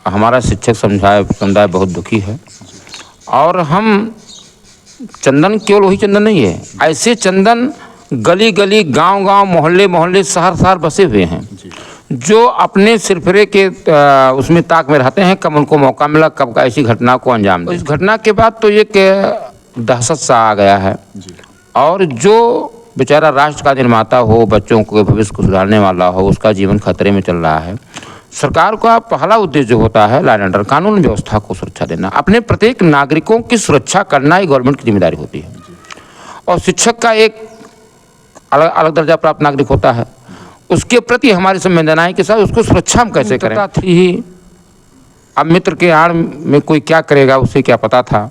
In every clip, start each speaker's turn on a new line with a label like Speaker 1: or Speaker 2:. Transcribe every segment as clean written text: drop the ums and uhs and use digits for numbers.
Speaker 1: हमारा शिक्षक समुदाय बहुत दुखी है। और हम चंदन केवल वही चंदन नहीं है, ऐसे चंदन गली गली, गांव गांव, मोहल्ले मोहल्ले, शहर शहर बसे हुए हैं जो अपने सिरफिरे के उसमें ताक में रहते हैं, कब उनको मौका मिला, कब ऐसी घटना को अंजाम दे। इस घटना के बाद तो एक दहशत सा आ गया है। और जो बेचारा राष्ट्र का निर्माता हो, बच्चों के भविष्य को सुधारने वाला हो, उसका जीवन खतरे में चल रहा है। सरकार का पहला उद्देश्य जो होता है लॉ एंड ऑर्डर, कानून व्यवस्था को सुरक्षा देना, अपने प्रत्येक नागरिकों की सुरक्षा करना ही गवर्नमेंट की जिम्मेदारी होती है। और शिक्षक का एक अलग अलग दर्जा प्राप्त नागरिक होता है, उसके प्रति हमारी संवेदनाएं के साथ उसको सुरक्षा हम कैसे करें थी ही। अब मित्र के आड़ में कोई क्या करेगा उसे क्या पता था।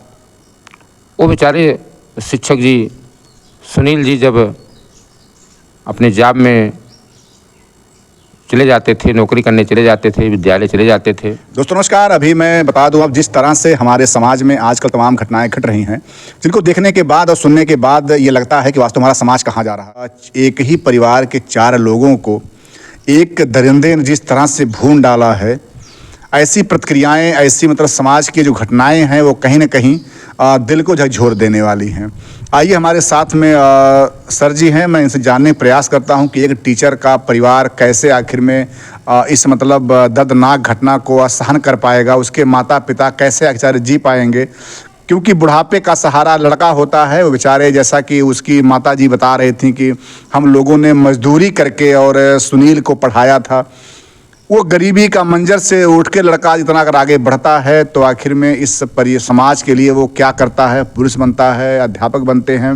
Speaker 1: वो बेचारे शिक्षक जी सुनील जी जब अपने जॉब में चले जाते थे, नौकरी करने चले जाते थे, विद्यालय चले जाते थे।
Speaker 2: दोस्तों नमस्कार। अभी मैं बता दूं, अब जिस तरह से हमारे समाज में आजकल तमाम घटनाएं घट रही हैं, जिनको देखने के बाद और सुनने के बाद ये लगता है कि वास्तव हमारा समाज कहाँ जा रहा है। एक ही परिवार के 4 लोगों को एक दरिंदे ने जिस तरह से भून डाला है, ऐसी प्रतिक्रियाएं, ऐसी मतलब समाज की जो घटनाएं हैं वो कहीं ना कहीं दिल को झकझोर देने वाली हैं। आइए हमारे साथ में सर जी हैं, मैं इनसे जानने का प्रयास करता हूं कि एक टीचर का परिवार कैसे आखिर में इस मतलब दर्दनाक घटना को सहन कर पाएगा, उसके माता पिता कैसे आखिर जी पाएंगे, क्योंकि बुढ़ापे का सहारा लड़का होता है। वो बेचारे, जैसा कि उसकी माता जी बता रही थी कि हम लोगों ने मजदूरी करके और सुनील को पढ़ाया था। वो गरीबी का मंजर से उठ के लड़का जितना अगर आगे बढ़ता है तो आखिर में इस समाज के लिए वो क्या करता है, पुलिस बनता है, अध्यापक बनते हैं।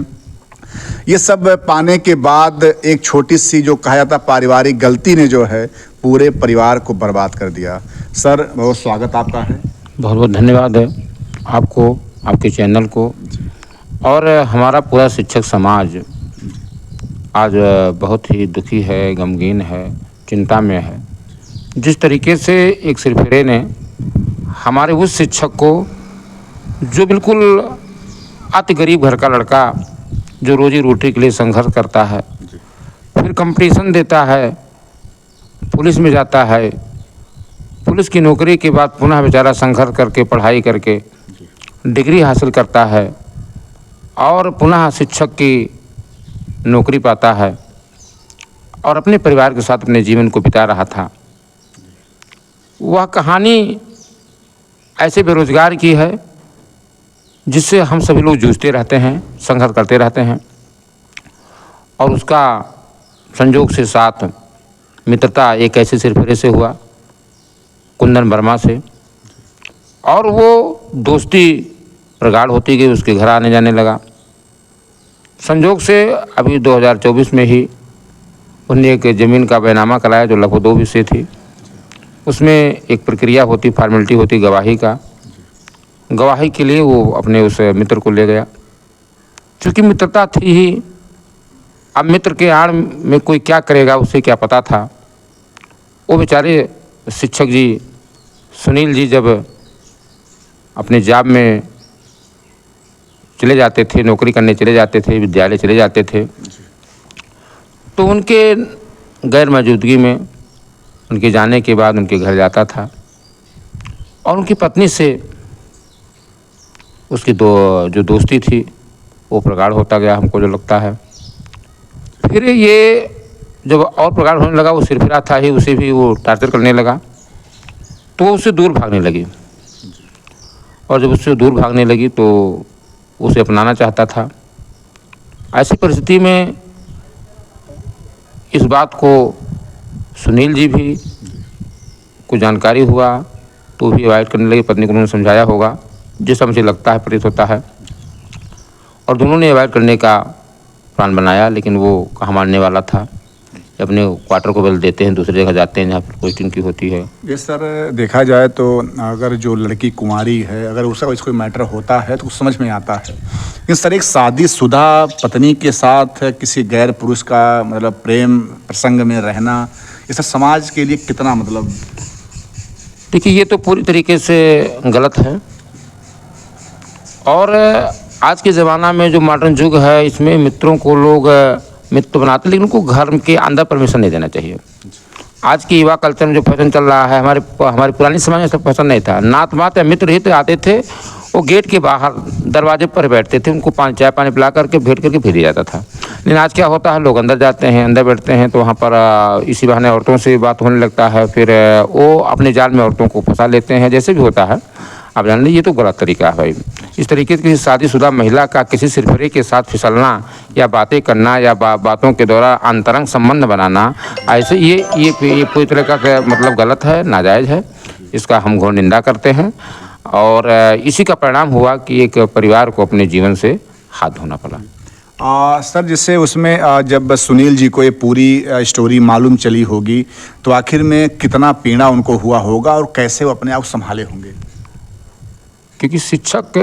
Speaker 2: ये सब पाने के बाद एक छोटी सी जो कहा जाता पारिवारिक गलती ने जो है पूरे परिवार को बर्बाद कर दिया। सर बहुत स्वागत आपका है।
Speaker 1: बहुत बहुत धन्यवाद है आपको, आपके चैनल को। और हमारा पूरा शिक्षक समाज आज बहुत ही दुखी है, गमगीन है, चिंता में है। जिस तरीके से एक सिरफिरे ने हमारे उस शिक्षक को, जो बिल्कुल अति गरीब घर का लड़का, जो रोजी रोटी के लिए संघर्ष करता है, फिर कंपटीशन देता है, पुलिस में जाता है, पुलिस की नौकरी के बाद पुनः बेचारा संघर्ष करके पढ़ाई करके डिग्री हासिल करता है और पुनः शिक्षक की नौकरी पाता है और अपने परिवार के साथ अपने जीवन को बिता रहा था। वह कहानी ऐसे बेरोजगार की है जिससे हम सभी लोग जूझते रहते हैं, संघर्ष करते रहते हैं। और उसका संयोग से साथ मित्रता एक ऐसे सिरफिरे से हुआ, कुंदन वर्मा से, और वो दोस्ती प्रगाढ़ होती गई, उसके घर आने जाने लगा। संयोग से अभी 2024 में ही उन्हें एक ज़मीन का बैनामा कराया जो लगभग 2 विषय थी। उसमें एक प्रक्रिया होती, फॉर्मेलिटी होती गवाही का। गवाही के लिए वो अपने उस मित्र को ले गया। क्योंकि मित्रता थी ही, अब मित्र के आड़ में कोई क्या करेगा उसे क्या पता था। वो बेचारे शिक्षक जी सुनील जी जब अपने जॉब में चले जाते थे, नौकरी करने चले जाते थे, विद्यालय चले जाते थे, तो उनके गैर मौजूदगी में, उनके जाने के बाद उनके घर जाता था और उनकी पत्नी से उसकी जो दोस्ती थी वो प्रगाढ़ होता गया, हमको जो लगता है। फिर ये जब और प्रगाढ़ होने लगा, वो सिरफिरा था ही, उसे भी वो टार्चर करने लगा, तो उससे दूर भागने लगी। और जब उससे दूर भागने लगी तो उसे अपनाना चाहता था। ऐसी परिस्थिति में इस बात को सुनील जी भी को जानकारी हुआ तो भी अवॉइड करने लगे। पत्नी को उन्होंने समझाया होगा, जैसा मुझे लगता है, प्रतीत होता है, और दोनों ने अवॉइड करने का प्लान बनाया। लेकिन वो कहाँ मानने वाला था। अपने क्वार्टर को बदल देते हैं, दूसरी जगह जाते हैं जहाँ पर पोस्टिंग की होती है।
Speaker 2: ये सर देखा जाए तो अगर जो लड़की कुंवारी है, अगर उसका कोई मैटर होता है तो समझ में आता है। लेकिन सर एक शादीशुदा पत्नी के साथ किसी गैर पुरुष का मतलब प्रेम प्रसंग में रहना, ये सर समाज के लिए कितना मतलब।
Speaker 1: देखिए, ये तो पूरी तरीके से गलत है। और आज के ज़माना में जो मॉडर्न युग है, इसमें मित्रों को लोग मित्र बनाते हैं, लेकिन उनको घर के अंदर परमिशन नहीं देना चाहिए। आज की युवा कल्चर में जो फैशन चल रहा है, हमारे पुरानी समय में सब फैशन नहीं था। नात मात या मित्र हित आते थे, वो गेट के बाहर दरवाजे पर बैठते थे, उनको चाय पानी पिला करके भेंट करके फिर जाता था। लेकिन आज क्या होता है, लोग अंदर जाते हैं, अंदर बैठते हैं, तो वहाँ पर इसी बहाने औरतों से बात होने लगता है, फिर वो अपने जाल में औरतों को फंसा लेते हैं। जैसे भी होता है, आप जान लीजिए, ये तो गलत तरीका है भाई। इस तरीके से किसी शादीशुदा महिला का किसी सिरफिरे के साथ फिसलना या बातें करना या बातों के द्वारा अंतरंग संबंध बनाना, ऐसे ये पूरी तरह का मतलब गलत है, नाजायज़ है। इसका हम घोर निंदा करते हैं और इसी का परिणाम हुआ कि एक परिवार को अपने जीवन से हाथ धोना पड़ा।
Speaker 2: सर, जैसे उसमें जब सुनील जी को ये पूरी स्टोरी मालूम चली होगी, तो आखिर में कितना पीड़ा उनको हुआ होगा और कैसे वो अपने आप संभाले होंगे?
Speaker 1: क्योंकि शिक्षक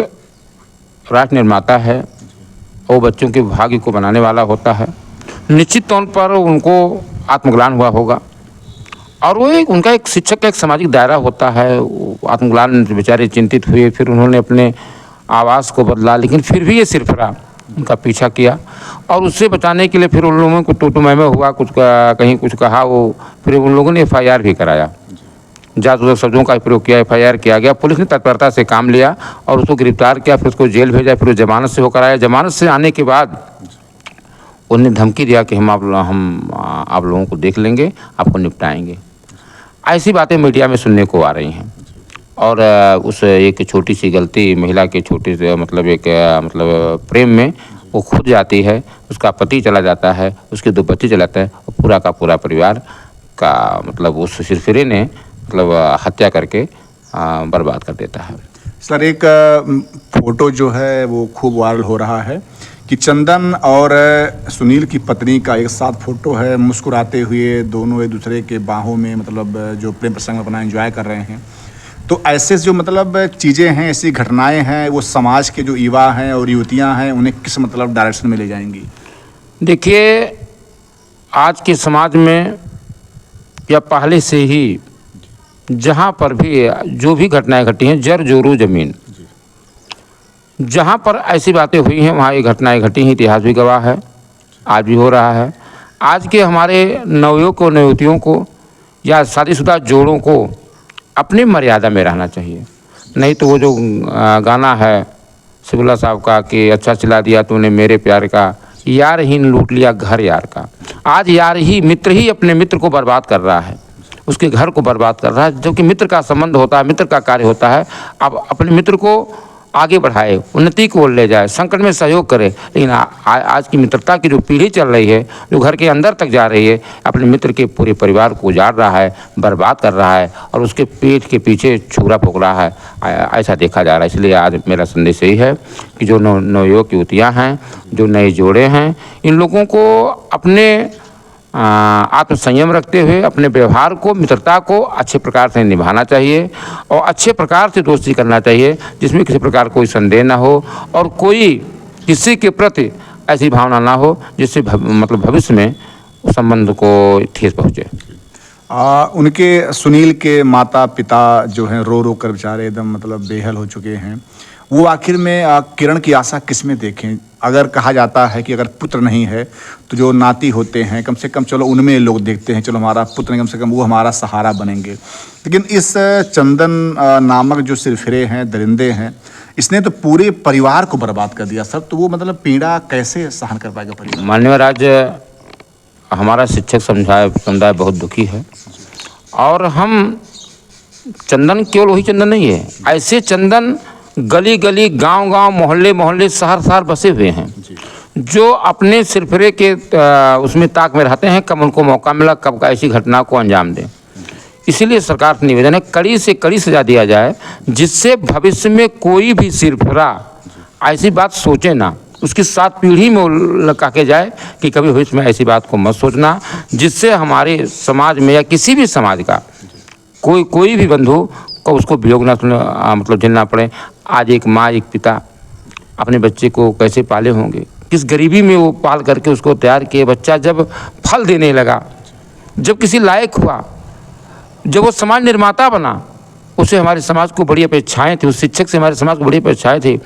Speaker 1: राष्ट्र निर्माता है, वो बच्चों के भाग्य को बनाने वाला होता है। निश्चित तौर पर उनको आत्मग्लान हुआ होगा और वो उनका एक शिक्षक का एक सामाजिक दायरा होता है। आत्मग्लान, बेचारे चिंतित हुए, फिर उन्होंने अपने आवास को बदला, लेकिन फिर भी ये सिरफिरा उनका पीछा किया और उससे बचाने के लिए फिर उन लोगों को टूटू मैं हुआ, कहीं कुछ कहा, वो फिर उन लोगों ने FIR भी कराया, जादू शब्दों का प्रयोग किया, FIR किया गया। पुलिस ने तत्परता से काम लिया और उसको गिरफ्तार किया, फिर उसको जेल भेजा, फिर वो जमानत से होकर आया। जमानत से आने के बाद उन्हें धमकी दिया कि हम आप लोगों को देख लेंगे, आपको निपटाएंगे। ऐसी बातें मीडिया में सुनने को आ रही हैं और उस एक छोटी सी गलती, महिला के छोटे से मतलब प्रेम में वो खुद जाती है, उसका पति चला जाता है, उसके 2 बच्चे चले जाते हैं और पूरा का पूरा परिवार का मतलब उस सिरफिरे ने मतलब हत्या करके बर्बाद कर देता है।
Speaker 2: सर, एक फोटो जो है वो खूब वायरल हो रहा है कि चंदन और सुनील की पत्नी का एक साथ फोटो है, मुस्कुराते हुए दोनों एक दूसरे के बाहों में मतलब जो प्रेम प्रसंग अपना एंजॉय कर रहे हैं। तो ऐसे जो मतलब चीज़ें हैं, ऐसी घटनाएं हैं, वो समाज के जो युवा हैं और युवतियां हैं, उन्हें किस मतलब डायरेक्शन में ले जाएंगी?
Speaker 1: देखिए, आज के समाज में या पहले से ही जहाँ पर भी जो भी घटनाएं घटी हैं, जर जोरू जमीन, जहाँ पर ऐसी बातें हुई हैं वहाँ ये घटनाएं घटी हैं। इतिहास भी गवाह है, आज भी हो रहा है। आज के हमारे नवयुवक को, नवयुवतियों को या शादीशुदा जोड़ों को अपनी मर्यादा में रहना चाहिए। नहीं तो वो जो गाना है सिबुल्ला साहब का कि अच्छा चिल्ला दिया तूने मेरे प्यार का, यार ही लूट लिया घर यार का। आज यार ही, मित्र ही अपने मित्र को बर्बाद कर रहा है, उसके घर को बर्बाद कर रहा है। जबकि मित्र का संबंध होता है, मित्र का कार्य होता है, आप अपने मित्र को आगे बढ़ाए, उन्नति को ले जाए, संकट में सहयोग करे। लेकिन आज की मित्रता की जो पीढ़ी चल रही है, जो घर के अंदर तक जा रही है, अपने मित्र के पूरे परिवार को उजाड़ रहा है, बर्बाद कर रहा है और उसके पेट के पीछे छुरा फूंक रहा है, ऐसा देखा जा रहा है। इसलिए आज मेरा संदेश यही है कि जो नवयुवक युवतियाँ हैं, जो नए जोड़े हैं, इन लोगों को अपने आत्मसंयम रखते हुए अपने व्यवहार को, मित्रता को अच्छे प्रकार से निभाना चाहिए और अच्छे प्रकार से दोस्ती करना चाहिए, जिसमें किसी प्रकार कोई संदेह ना हो और कोई किसी के प्रति ऐसी भावना ना हो जिससे मतलब भविष्य में संबंध को ठेस पहुँचे।
Speaker 2: उनके सुनील के माता पिता जो हैं रो रो कर बेचारे एकदम मतलब बेहाल हो चुके हैं। वो आखिर में किरण की आशा किस में देखें? अगर कहा जाता है कि अगर पुत्र नहीं है तो जो नाती होते हैं कम से कम चलो उनमें लोग देखते हैं, चलो हमारा पुत्र कम से कम वो हमारा सहारा बनेंगे। लेकिन इस चंदन नामक जो सिरफिरे हैं, दरिंदे हैं, इसने तो पूरे परिवार को बर्बाद कर दिया सर। तो वो मतलब पीड़ा कैसे सहन कर पाएगा परिवार?
Speaker 1: माननीय आज हमारा शिक्षक समुदाय बहुत दुखी है और हम चंदन केवल वही चंदन नहीं है, ऐसे चंदन गली गली, गांव गांव, मोहल्ले मोहल्ले, शहर शहर बसे हुए हैं जो अपने सिरफिरे के उसमें ताक में रहते हैं, कब उनको मौका मिला कब ऐसी घटना को अंजाम दें। इसीलिए सरकार से निवेदन है कड़ी से कड़ी सजा दिया जाए, जिससे भविष्य में कोई भी सिरफिरा ऐसी बात सोचे ना, उसकी 7 पीढ़ी में लगा के जाए कि कभी भविष्य में ऐसी बात को मत सोचना, जिससे हमारे समाज में या किसी भी समाज का कोई भी बंधु को उसको वियोग ना मतलब झेलना पड़े। आज एक माँ, एक पिता अपने बच्चे को कैसे पाले होंगे, किस गरीबी में वो पाल करके उसको तैयार किए। बच्चा जब फल देने लगा, जब किसी लायक हुआ, जब वो समाज निर्माता बना, उससे हमारे समाज को बड़ी अपेक्षाएं थी, उस शिक्षक से हमारे समाज को बड़ी अपेक्षाएं थी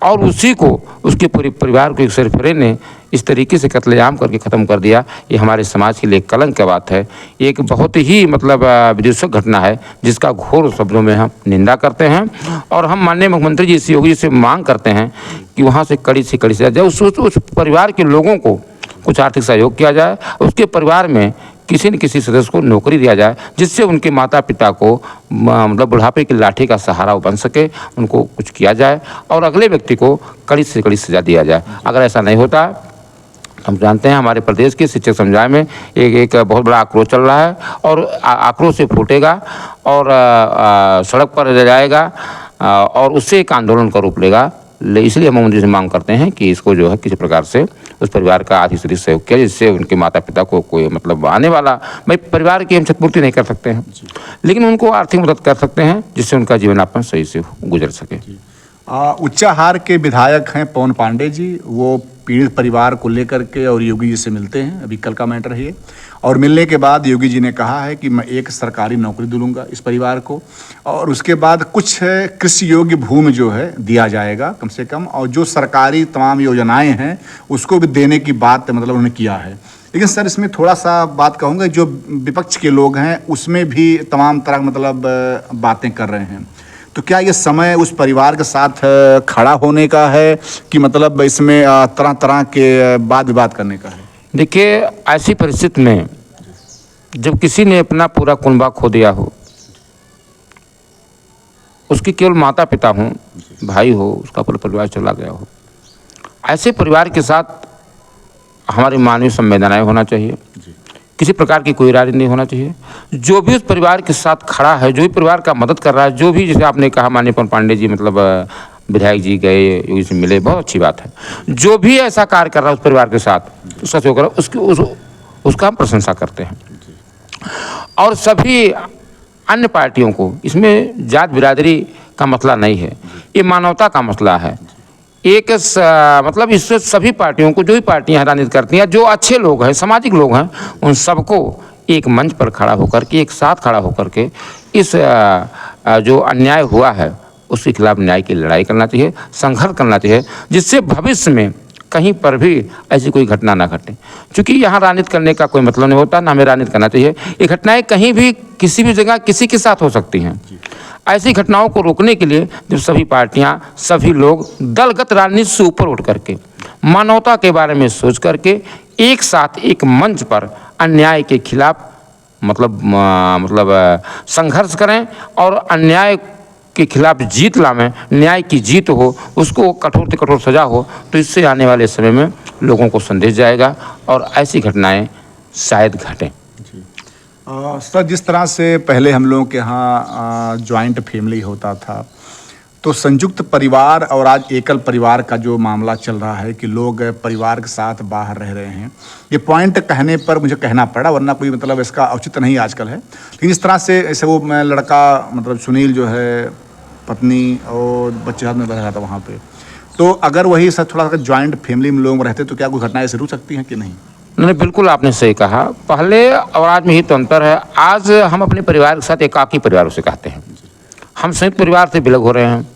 Speaker 1: और उसी को, उसके पूरे परिवार को एक सिरफिरे ने इस तरीके से कत्लेआम करके ख़त्म कर दिया, ये हमारे समाज के लिए कलंक की बात है। एक बहुत ही मतलब विध्वंसक घटना है जिसका घोर शब्दों में हम निंदा करते हैं और हम माननीय मुख्यमंत्री जी से योगी जी से मांग करते हैं कि वहाँ से कड़ी से कड़ी सजा उस परिवार के लोगों को कुछ आर्थिक सहयोग किया जाए, उसके परिवार में किसी न किसी सदस्य को नौकरी दिया जाए जिससे उनके माता पिता को मतलब बुढ़ापे की लाठी का सहारा बन सके, उनको कुछ किया जाए और अगले व्यक्ति को कड़ी से कड़ी सजा दिया जाए। अगर ऐसा नहीं होता, हम जानते हैं हमारे प्रदेश के शिक्षक समुदाय में एक बहुत बड़ा आक्रोश चल रहा है और आक्रोश से फूटेगा और सड़क पर जाएगा और उससे एक आंदोलन का रूप लेगा। इसलिए हम मुख्यमंत्री से मांग करते हैं कि इसको जो है किसी प्रकार से उस परिवार का आर्थिक से सहयोग किया जिससे उनके माता पिता को कोई मतलब आने वाला, भाई परिवार की हम क्षतिपूर्ति नहीं कर सकते हैं लेकिन उनको आर्थिक मदद कर सकते हैं जिससे उनका जीवन यापन सही से गुजर सके।
Speaker 2: उच्चाहार के विधायक हैं पवन पांडे जी, वो पीड़ित परिवार को लेकर के और योगी जी से मिलते हैं, अभी कल का मैटर है ये। और मिलने के बाद योगी जी ने कहा है कि मैं एक सरकारी नौकरी दिलूंगा इस परिवार को और उसके बाद कुछ कृषि योग्य भूमि जो है दिया जाएगा कम से कम, और जो सरकारी तमाम योजनाएं हैं उसको भी देने की बात मतलब उन्होंने किया है। लेकिन सर इसमें थोड़ा सा बात कहूँगा, जो विपक्ष के लोग हैं उसमें भी तमाम तरह मतलब बातें कर रहे हैं, तो क्या ये समय उस परिवार के साथ खड़ा होने का है कि मतलब इसमें तरह तरह के वाद विवाद करने का है?
Speaker 1: देखिए, ऐसी परिस्थिति में जब किसी ने अपना पूरा कुनबा खो दिया हो, उसकी केवल माता पिता हों, भाई हो, उसका पूरा परिवार चला गया हो, ऐसे परिवार के साथ हमारी मानवीय संवेदनाएं होना चाहिए, किसी प्रकार की कोई राय नहीं होना चाहिए। जो भी उस परिवार के साथ खड़ा है, जो भी परिवार का मदद कर रहा है, जो भी जैसे आपने कहा माननीय पवन पांडे जी मतलब विधायक जी गए, योगी से मिले, बहुत अच्छी बात है। जो भी ऐसा कार्य कर रहा है उस परिवार के साथ उसका सहयोग कर रहा है, उसका हम प्रशंसा करते हैं। और सभी अन्य पार्टियों को, इसमें जात बिरादरी का मसला नहीं है, ये मानवता का मसला है। मतलब इससे सभी पार्टियों को, जो भी पार्टियां राजनीति करती हैं, जो अच्छे लोग हैं, सामाजिक लोग हैं, उन सबको एक मंच पर खड़ा होकर के, एक साथ खड़ा होकर के इस जो अन्याय हुआ है उसके खिलाफ न्याय की लड़ाई करना चाहिए, संघर्ष करना चाहिए, जिससे भविष्य में कहीं पर भी ऐसी कोई घटना ना घटे। क्योंकि यहाँ राजनीति करने का कोई मतलब नहीं होता, ना हमें राजनीति करना चाहिए। ये घटनाएं कहीं भी किसी भी जगह किसी के साथ हो सकती हैं। ऐसी घटनाओं को रोकने के लिए जब सभी पार्टियां, सभी लोग दलगत राजनीति से ऊपर उठ करके मानवता के बारे में सोच करके एक साथ एक मंच पर अन्याय के खिलाफ मतलब संघर्ष करें और अन्याय के खिलाफ जीत लावें, न्याय की जीत हो, उसको कठोर से कठोर सजा हो, तो इससे आने वाले समय में लोगों को संदेश जाएगा और ऐसी घटनाएं शायद घटें।
Speaker 2: सर, जिस तरह से पहले हम लोगों के यहाँ जॉइंट फैमिली होता था, तो संयुक्त परिवार और आज एकल परिवार का जो मामला चल रहा है कि लोग परिवार के साथ बाहर रह रहे हैं, ये पॉइंट कहने पर मुझे कहना पड़ा, वरना कोई मतलब इसका औचित्य नहीं आजकल है। लेकिन इस तरह से ऐसे वो लड़का मतलब सुनील जो है पत्नी और बच्चे साथ में रह रहा था वहाँ पे, तो अगर वही सर थोड़ा सा जॉइंट फैमिली में लोग रहते तो क्या कोई घटनाएं ऐसे रुक सकती हैं कि नहीं?
Speaker 1: नहीं, बिल्कुल आपने सही कहा। पहले और आज में ही तो अंतर है। आज हम अपने परिवार के साथ एकाकी परिवार उसे कहते हैं। हम संयुक्त परिवार से विलग हो रहे हैं,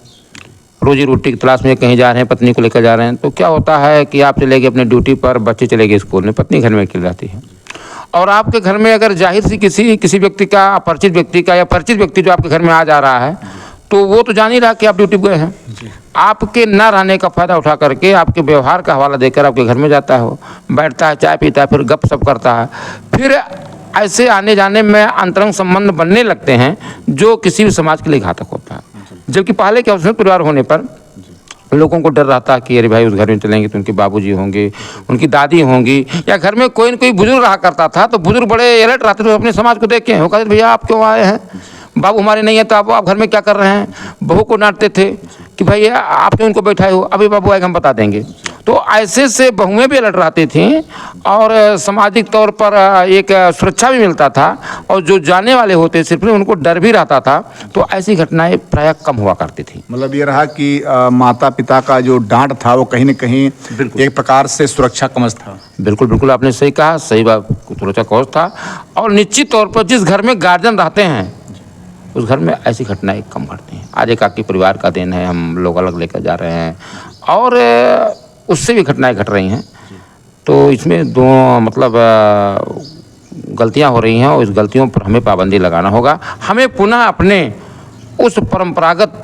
Speaker 1: रोजी रोटी की तलाश में कहीं जा रहे हैं, पत्नी को लेकर जा रहे हैं, तो क्या होता है कि आप चले गए अपने ड्यूटी पर, बच्चे चले गए स्कूल में, पत्नी घर में अकेली रहती है। और आपके घर में अगर जाहिर सी किसी व्यक्ति का, अपरिचित व्यक्ति का या परिचित व्यक्ति जो आपके घर में आ जा रहा है, तो वो तो जान ही रहा कि आप ड्यूटी पर गए हैं, आपके न रहने का फ़ायदा उठा करके आपके व्यवहार का हवाला देकर आपके घर में जाता है, बैठता है, चाय पीता है, फिर गप सप करता है। फिर ऐसे आने जाने में अंतरंग संबंध बनने लगते हैं जो किसी भी समाज के लिए घातक होता है। जबकि पहले के संयुक्त परिवार होने पर लोगों को डर रहता कि अरे भाई उस घर में चलेंगे तो उनके बाबूजी होंगे, उनकी दादी होंगी, या घर में कोई न कोई बुजुर्ग रहा करता था, तो बुजुर्ग बड़े अलर्ट रहते थे अपने समाज को देख के। वो कहते भैया आप क्यों आए हैं, बाबू हमारे नहीं है तो आप घर में क्या कर रहे हैं। बहू को डांटते थे कि भाई आप क्यों उनको बैठाए हो, अभी बाबू आएगा हम बता देंगे। तो ऐसे से बहुएं भी अलर्ट रहती थीं और सामाजिक तौर पर एक सुरक्षा भी मिलता था, और जो जाने वाले होते सिर्फ उनको डर भी रहता था। तो ऐसी घटनाएं प्रायः कम हुआ करती थी।
Speaker 2: मतलब ये रहा कि माता पिता का जो डांट था वो कहीं न कहीं एक प्रकार से सुरक्षा कवच था।
Speaker 1: बिल्कुल बिल्कुल आपने सही कहा, सही बात, सुरक्षा कवच था। और निश्चित तौर पर जिस घर में गार्जियन रहते हैं उस घर में ऐसी घटनाएं कम घटती हैं। आज एकाकी परिवार का दिन है, हम लोग अलग लेकर जा रहे हैं और उससे भी घटनाएं घट रही हैं। तो इसमें दो मतलब गलतियां हो रही हैं और इस गलतियों पर हमें पाबंदी लगाना होगा। हमें पुनः अपने उस परंपरागत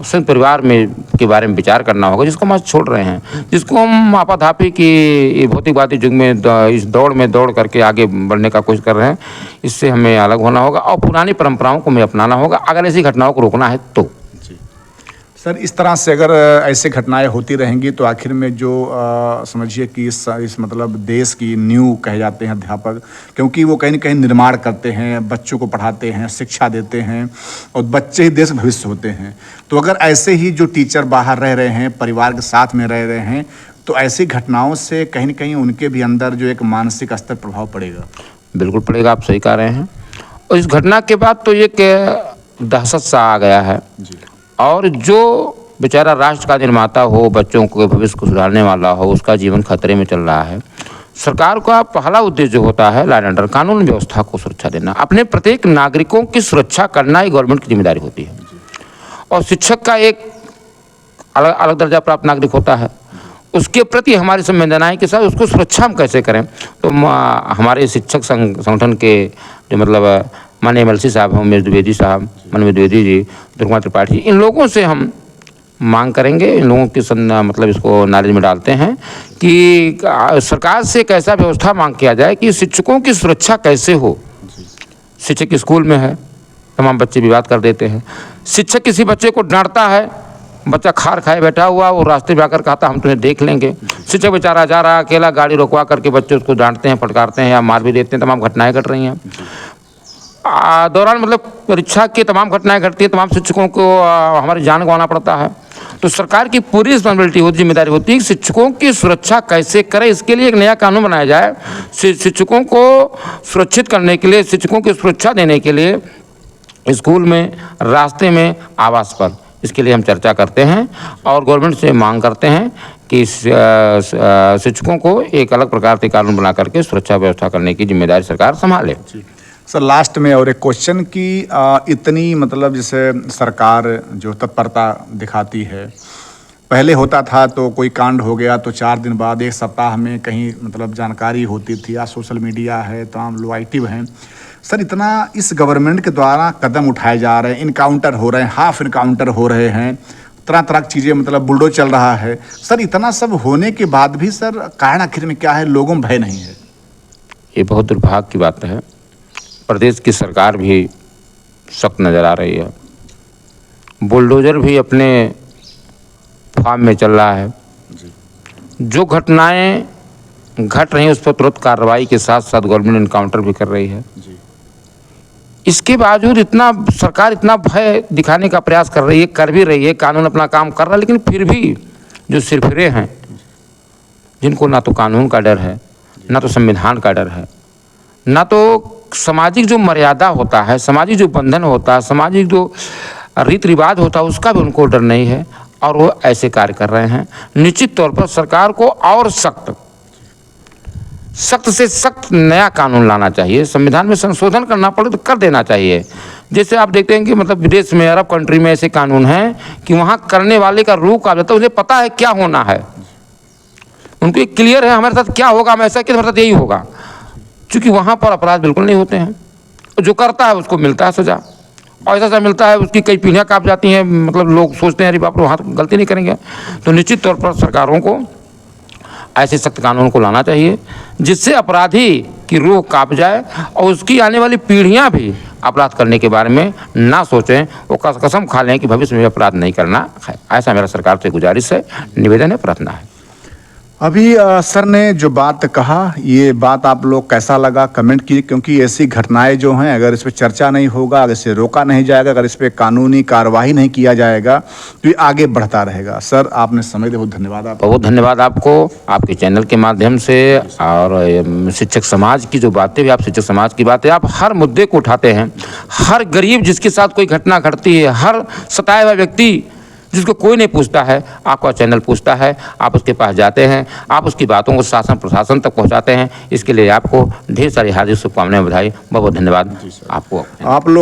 Speaker 1: संयुक्त परिवार में के बारे में विचार करना होगा जिसको हम आज छोड़ रहे हैं, जिसको हम आपाधापी की भौतिकवादी युग में इस दौड़ में दौड़ करके आगे बढ़ने का कोशिश कर रहे हैं। इससे हमें अलग होना होगा और पुरानी परंपराओं को हमें अपनाना होगा अगर ऐसी घटनाओं को रोकना है तो।
Speaker 2: सर, इस तरह से अगर ऐसे घटनाएं होती रहेंगी तो आखिर में जो समझिए कि इस मतलब देश की नींव कहे जाते हैं अध्यापक, क्योंकि वो कहीं न कहीं निर्माण करते हैं, बच्चों को पढ़ाते हैं, शिक्षा देते हैं और बच्चे ही देश भविष्य होते हैं। तो अगर ऐसे ही जो टीचर बाहर रह रहे हैं, परिवार के साथ में रह रहे हैं, तो ऐसी घटनाओं से कहीं न कहीं उनके भी अंदर जो एक मानसिक स्तर प्रभाव पड़ेगा।
Speaker 1: बिल्कुल पड़ेगा, आप सही कह रहे हैं। और इस घटना के बाद तो एक दहशत सा आ गया है और जो बेचारा राष्ट्र का निर्माता हो, बच्चों के भविष्य को सुधारने वाला हो, उसका जीवन खतरे में चल रहा है। सरकार का पहला उद्देश्य जो होता है लॉ एंड ऑर्डर, कानून व्यवस्था को सुरक्षा देना, अपने प्रत्येक नागरिकों की सुरक्षा करना ही गवर्नमेंट की जिम्मेदारी होती है। और शिक्षक का एक अलग अलग दर्जा प्राप्त नागरिक होता है, उसके प्रति हमारी संवेदनाएं के साथ उसको सुरक्षा हम कैसे करें। तो हमारे शिक्षक संगठन के जो मतलब माननीय MLC साहब, उमेश द्विवेदी साहब, मनोज द्विवेदी जी, दुर्गा त्रिपाठी, इन लोगों से हम मांग करेंगे, इन लोगों की मतलब इसको नॉलेज में डालते हैं कि सरकार से एक ऐसा व्यवस्था मांग किया जाए कि शिक्षकों की सुरक्षा कैसे हो। शिक्षक स्कूल में है, तमाम बच्चे विवाद कर देते हैं। शिक्षक किसी बच्चे को डांटता है, बच्चा खार खाए बैठा हुआ, वो रास्ते में आकर कहता हम तुम्हें देख लेंगे। शिक्षक बेचारा जा रहा है अकेला, गाड़ी रोकवा करके बच्चे उसको डांटते हैं, फटकारते हैं या मार भी देते हैं। तमाम घटनाएं घट रही हैं दौरान मतलब परीक्षा की तमाम घटनाएं घटती है, तमाम शिक्षकों को हमारी जान गंवाना पड़ता है। तो सरकार की पूरी रिस्पॉन्सिबिलिटी होती, जिम्मेदारी होती है कि शिक्षकों की सुरक्षा कैसे करें। इसके लिए एक नया कानून बनाया जाए, शिक्षकों को सुरक्षित करने के लिए, शिक्षकों की सुरक्षा देने के लिए स्कूल में, रास्ते में, आवास पर। इसके लिए हम चर्चा करते हैं और गवर्नमेंट से मांग करते हैं कि शिक्षकों को एक अलग प्रकार के कानून बना करके सुरक्षा व्यवस्था करने की जिम्मेदारी सरकार संभाले।
Speaker 2: सर, लास्ट में और एक क्वेश्चन की इतनी मतलब जैसे सरकार जो तत्परता दिखाती है, पहले होता था तो कोई कांड हो गया तो 4 दिन बाद, 1 सप्ताह में कहीं मतलब जानकारी होती थी। आज सोशल मीडिया है, तमाम लोग एक्टिव हैं। सर, इतना इस गवर्नमेंट के द्वारा कदम उठाए जा रहे हैं, इनकाउंटर हो रहे हैं, हाफ इनकाउंटर हो रहे हैं, तरह तरह की चीज़ें मतलब बुलडोज चल रहा है। सर, इतना सब होने के बाद भी सर कारण आखिर में क्या है? लोगों में भय नहीं है।
Speaker 1: ये बहुत दुर्भाग्य की बात है। प्रदेश की सरकार भी सख्त नज़र आ रही है, बुलडोजर भी अपने फार्म में चल रहा है। जो घटनाएं घट रही हैं उस पर तुरंत कार्रवाई के साथ साथ गवर्नमेंट इनकाउंटर भी कर रही है। इसके बावजूद सरकार इतना भय दिखाने का प्रयास कर रही है, कर भी रही है, कानून अपना काम कर रहा है, लेकिन फिर भी जो सिरफिरे हैं, जिनको ना तो कानून का डर है, ना तो संविधान का डर है, ना तो सामाजिक जो मर्यादा होता है, सामाजिक जो बंधन होता है, सामाजिक जो रीति रिवाज होता है, उसका भी उनको डर नहीं है और वो ऐसे कार्य कर रहे हैं। निश्चित तौर पर सरकार को और सख्त से सख्त नया कानून लाना चाहिए। संविधान में संशोधन करना पड़े तो कर देना चाहिए। जैसे आप देखते हैं कि मतलब विदेश में, अरब कंट्री में ऐसे कानून हैं कि वहाँ करने वाले का रूह कांप जाता है, उसे पता है क्या होना है, उनको एक क्लियर है हमारे साथ क्या होगा, हम ऐसा कि हमारे साथ यही होगा। क्योंकि वहाँ पर अपराध बिल्कुल नहीं होते हैं, जो करता है उसको मिलता है सजा, और ऐसा मिलता है उसकी कई पीढ़ियाँ काँप जाती हैं। मतलब लोग सोचते हैं अरे बाप रे, वहाँ गलती नहीं करेंगे। तो निश्चित तौर पर सरकारों को ऐसे सख्त कानून को लाना चाहिए जिससे अपराधी की रूह काँप जाए और उसकी आने वाली पीढ़ियाँ भी अपराध करने के बारे में ना सोचें, वो कसम खा लें कि भविष्य में अपराध नहीं करना है। ऐसा मेरा सरकार से गुजारिश है, निवेदन है, प्रार्थना है।
Speaker 2: अभी सर ने जो बात कहा, ये बात आप लोग कैसा लगा कमेंट कीजिए, क्योंकि ऐसी घटनाएं जो हैं अगर इस पर चर्चा नहीं होगा, अगर इसे रोका नहीं जाएगा, अगर इस पर कानूनी कार्रवाई नहीं किया जाएगा तो ये आगे बढ़ता रहेगा। सर, आपने समय दिया, बहुत धन्यवाद। आप
Speaker 1: बहुत धन्यवाद आपको, आपके चैनल के माध्यम से। और शिक्षक समाज की जो बातें भी, आप शिक्षक समाज की बातें, आप हर मुद्दे को उठाते हैं। हर गरीब जिसके साथ कोई घटना घटती है, हर सताया हुआ व्यक्ति जिसको कोई नहीं पूछता है, आपका चैनल पूछता है, आप उसके पास जाते हैं, आप उसकी बातों को शासन प्रशासन तक पहुंचाते हैं। इसके लिए आपको ढेर सारी हार्दिक शुभकामनाएं, बधाई, बहुत बहुत धन्यवाद आपको।
Speaker 2: आप लोग